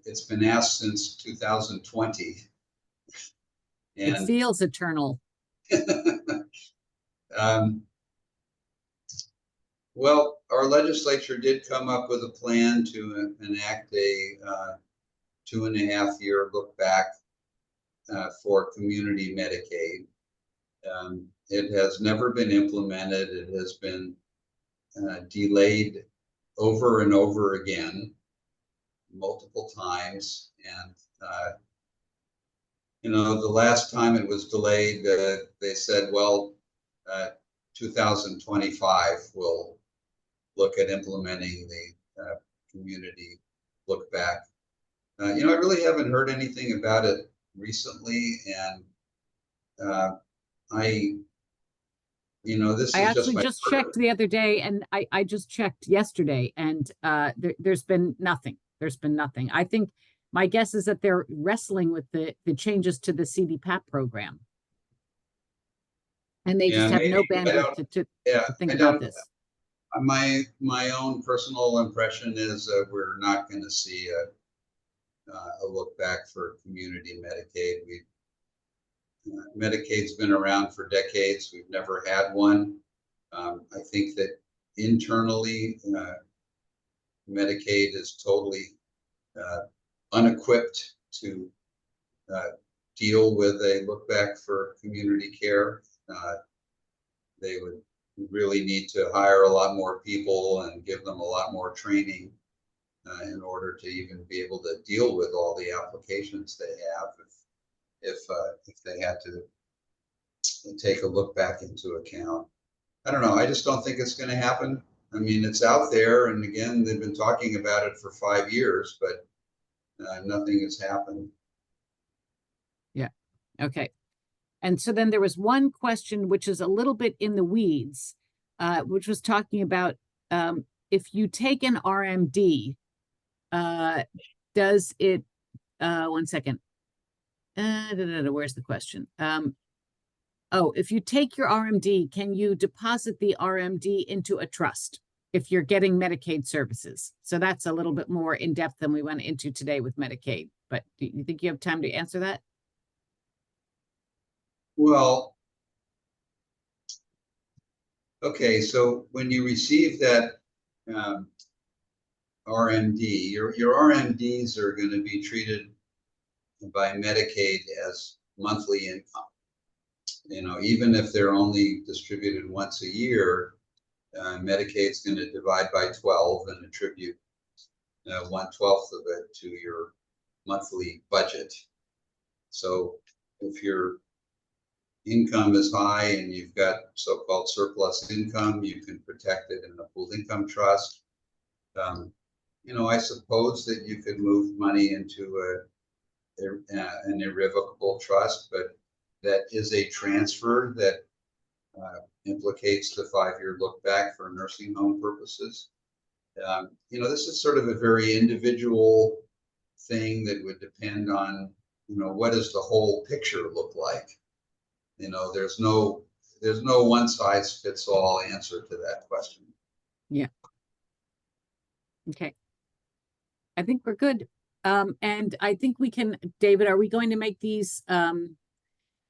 it's been asked since 2020. And it feels eternal. Well, our legislature did come up with a plan to enact a 2.5-year look back for community Medicaid. It has never been implemented. It has been delayed over and over again, multiple times. And, the last time it was delayed, they said, well, 2025 will look at implementing the community look back. I really haven't heard anything about it recently, and this I is actually just checked the other day, and I just checked yesterday, and there's been nothing. There's been nothing. I think my guess is that they're wrestling with the changes to the CDPAP program, and they just have no bandwidth to think about this. My own personal impression is that we're not going to see a look back for community Medicaid. Medicaid's been around for decades. We've never had one. I think that internally, Medicaid is totally unequipped to deal with a look back for community care. They would really need to hire a lot more people and give them a lot more training in order to even be able to deal with all the applications they have if they had to take a look back into account. I don't know. I just don't think it's going to happen. I mean, it's out there, and again, they've been talking about it for 5 years, but nothing has happened. Yeah. Okay. And so then there was one question, which is a little bit in the weeds, which was talking about if you take an RMD, does it, one second. Where's the question? If you take your RMD, can you deposit the RMD into a trust if you're getting Medicaid services? So that's a little bit more in depth than we went into today with Medicaid. But do you think you have time to answer that? Well, okay, so when you receive that RMD, your RMDs are going to be treated by Medicaid as monthly income. You know, even if they're only distributed once a year, Medicaid's going to divide by 12 and attribute 1/12 of it to your monthly budget. So if your income is high and you've got so-called surplus income, you can protect it in a pooled income trust. You know, I suppose that you could move money into an irrevocable trust, but that is a transfer that implicates the 5-year look back for nursing home purposes. You know, this is sort of a very individual thing that would depend on, you know, what does the whole picture look like? You know, there's no one size fits all answer to that question. Yeah. Okay. I think we're good. And I think we can, David, are we going to make these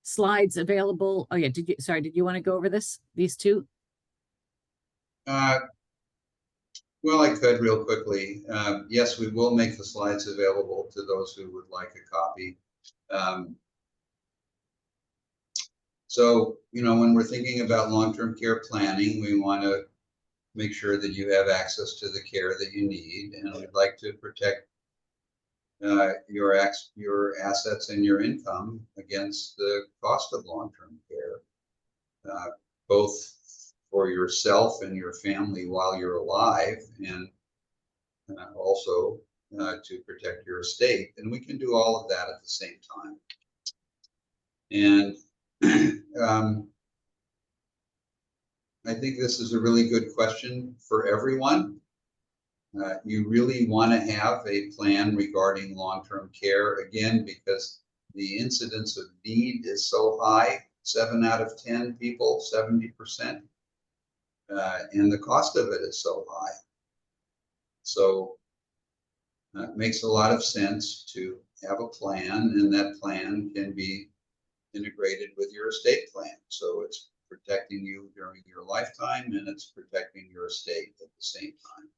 slides available? Oh yeah, did you want to go over these two? Well, I could real quickly. Yes, we will make the slides available to those who would like a copy. So, you know, when we're thinking about long-term care planning, we want to make sure that you have access to the care that you need, and we'd like to protect your assets and your income against the cost of long-term care, both for yourself and your family while you're alive, and also to protect your estate. And we can do all of that at the same time. And I think this is a really good question for everyone. You really want to have a plan regarding long-term care, again, because the incidence of need is so high, 7 out of 10 people, 70%, and the cost of it is so high. So it makes a lot of sense to have a plan, and that plan can be integrated with your estate plan. So it's protecting you during your lifetime, and it's protecting your estate at the same time.